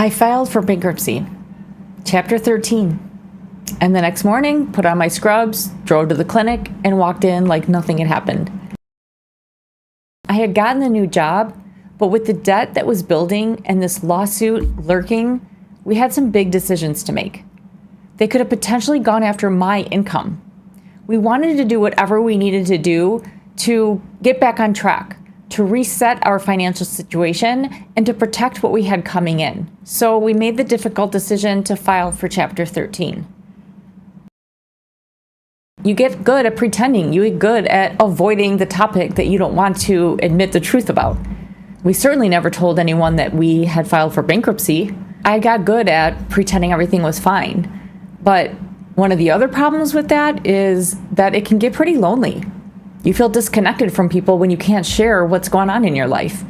I filed for bankruptcy, Chapter 13, and the next morning put on my scrubs, drove to the clinic, and walked in like nothing had happened. I had gotten a new job, but with the debt that was building and this lawsuit lurking, we had some big decisions to make. They could have potentially gone after my income. We wanted to do whatever we needed to do to get back on track, to reset our financial situation, and to protect what we had coming in. So we made the difficult decision to file for Chapter 13. You get good at pretending. You get good at avoiding the topic that you don't want to admit the truth about. We certainly never told anyone that we had filed for bankruptcy. I got good at pretending everything was fine. But one of the other problems with that is that it can get pretty lonely. You feel disconnected from people when you can't share what's going on in your life.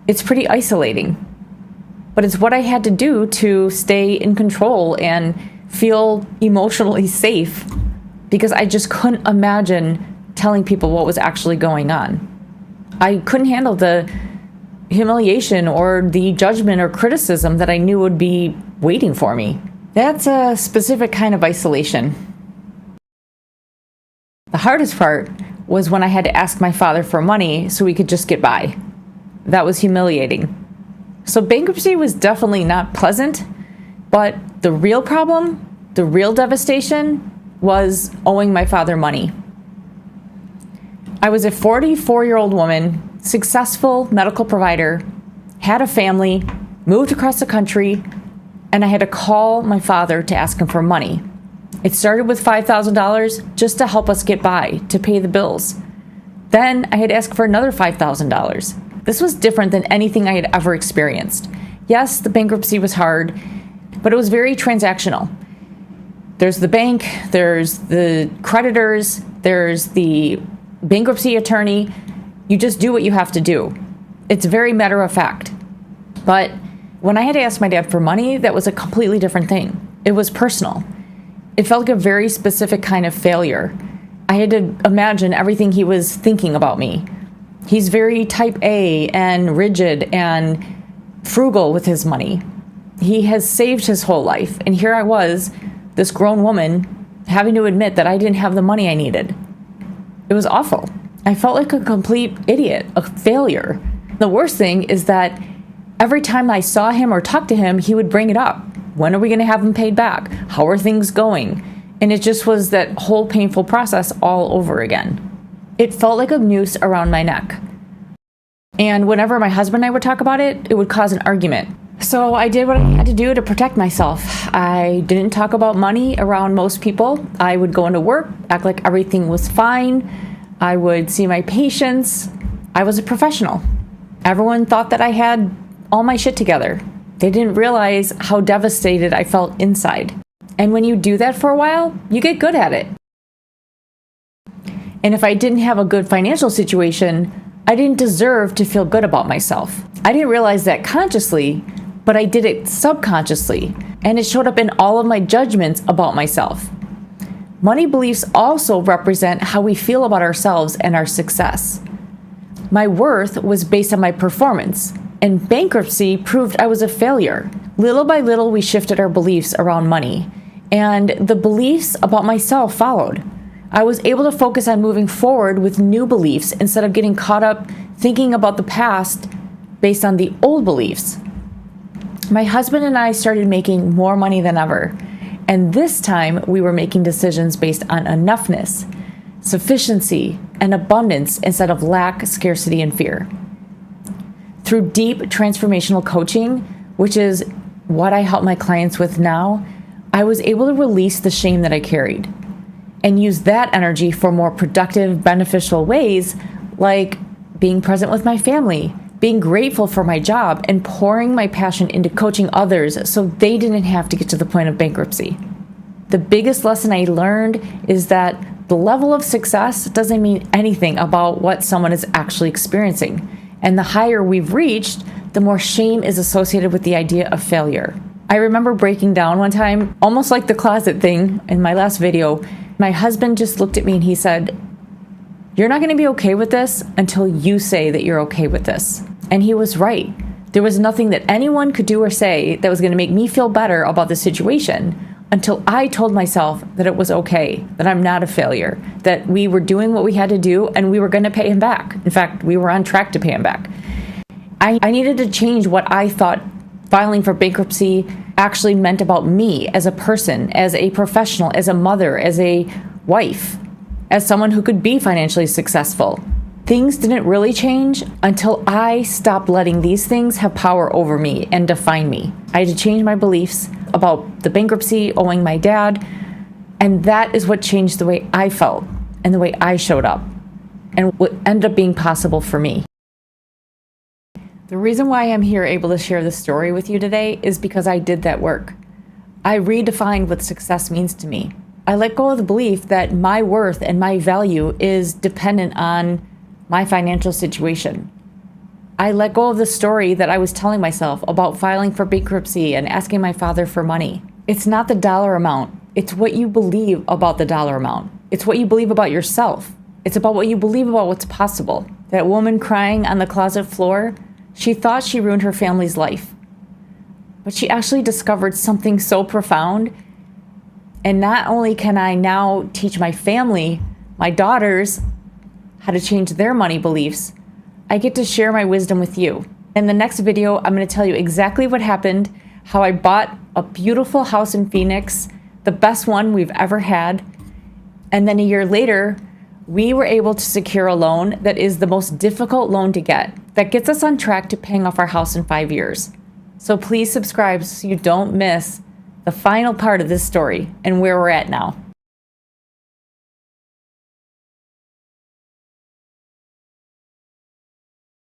It's pretty isolating. But it's what I had to do to stay in control and feel emotionally safe, because I just couldn't imagine telling people what was actually going on. I couldn't handle the humiliation or the judgment or criticism that I knew would be waiting for me. That's a specific kind of isolation. The hardest part was when I had to ask my father for money so we could just get by. That was humiliating. So bankruptcy was definitely not pleasant, but the real problem, the real devastation, was owing my father money. I was a 44-year-old woman, successful medical provider, had a family, moved across the country, and I had to call my father to ask him for money. It started with $5,000 just to help us get by, to pay the bills. Then I had asked for another $5,000. This was different than anything I had ever experienced. Yes, the bankruptcy was hard, but it was very transactional. There's the bank, there's the creditors, there's the bankruptcy attorney. You just do what you have to do. It's very matter of fact. But when I had to ask my dad for money, that was a completely different thing. It was personal. It felt like a very specific kind of failure. I had to imagine everything he was thinking about me. He's very type A and rigid and frugal with his money. He has saved his whole life. And here I was, this grown woman, having to admit that I didn't have the money I needed. It was awful. I felt like a complete idiot, a failure. The worst thing is that every time I saw him or talked to him, he would bring it up. When are we going to have them paid back? How are things going? And it just was that whole painful process all over again. It felt like a noose around my neck. And whenever my husband and I would talk about it, it would cause an argument. So I did what I had to do to protect myself. I didn't talk about money around most people. I would go into work, act like everything was fine. I would see my patients. I was a professional. Everyone thought that I had all my shit together. They didn't realize how devastated I felt inside. And when you do that for a while, you get good at it. And if I didn't have a good financial situation, I didn't deserve to feel good about myself. I didn't realize that consciously, but I did it subconsciously, and it showed up in all of my judgments about myself. Money beliefs also represent how we feel about ourselves and our success. My worth was based on my performance, and bankruptcy proved I was a failure. Little by little, we shifted our beliefs around money, and the beliefs about myself followed. I was able to focus on moving forward with new beliefs instead of getting caught up thinking about the past based on the old beliefs. My husband and I started making more money than ever, and this time we were making decisions based on enoughness, sufficiency, and abundance instead of lack, scarcity, and fear. Through deep transformational coaching, which is what I help my clients with now, I was able to release the shame that I carried and use that energy for more productive, beneficial ways, like being present with my family, being grateful for my job, and pouring my passion into coaching others so they didn't have to get to the point of bankruptcy. The biggest lesson I learned is that the level of success doesn't mean anything about what someone is actually experiencing. And the higher we've reached, the more shame is associated with the idea of failure. I remember breaking down one time, almost like the closet thing in my last video. My husband just looked at me and he said, "You're not going to be okay with this until you say that you're okay with this." And he was right. There was nothing that anyone could do or say that was going to make me feel better about the situation until I told myself that it was okay, that I'm not a failure, that we were doing what we had to do and we were going to pay him back. In fact, we were on track to pay him back. I needed to change what I thought filing for bankruptcy actually meant about me as a person, as a professional, as a mother, as a wife, as someone who could be financially successful. Things didn't really change until I stopped letting these things have power over me and define me. I had to change my beliefs about the bankruptcy, owing my dad, and that is what changed the way I felt and the way I showed up and what ended up being possible for me. The reason why I'm here able to share this story with you today is because I did that work. I redefined what success means to me. I let go of the belief that my worth and my value is dependent on my financial situation. I let go of the story that I was telling myself about filing for bankruptcy and asking my father for money. It's not the dollar amount. It's what you believe about the dollar amount. It's what you believe about yourself. It's about what you believe about what's possible. That woman crying on the closet floor, she thought she ruined her family's life. But she actually discovered something so profound. And not only can I now teach my family, my daughters, how to change their money beliefs, I get to share my wisdom with you. In the next video, I'm going to tell you exactly what happened, how I bought a beautiful house in Phoenix, the best one we've ever had. And then a year later, we were able to secure a loan that is the most difficult loan to get, that gets us on track to paying off our house in 5 years. So please subscribe so you don't miss the final part of this story and where we're at now.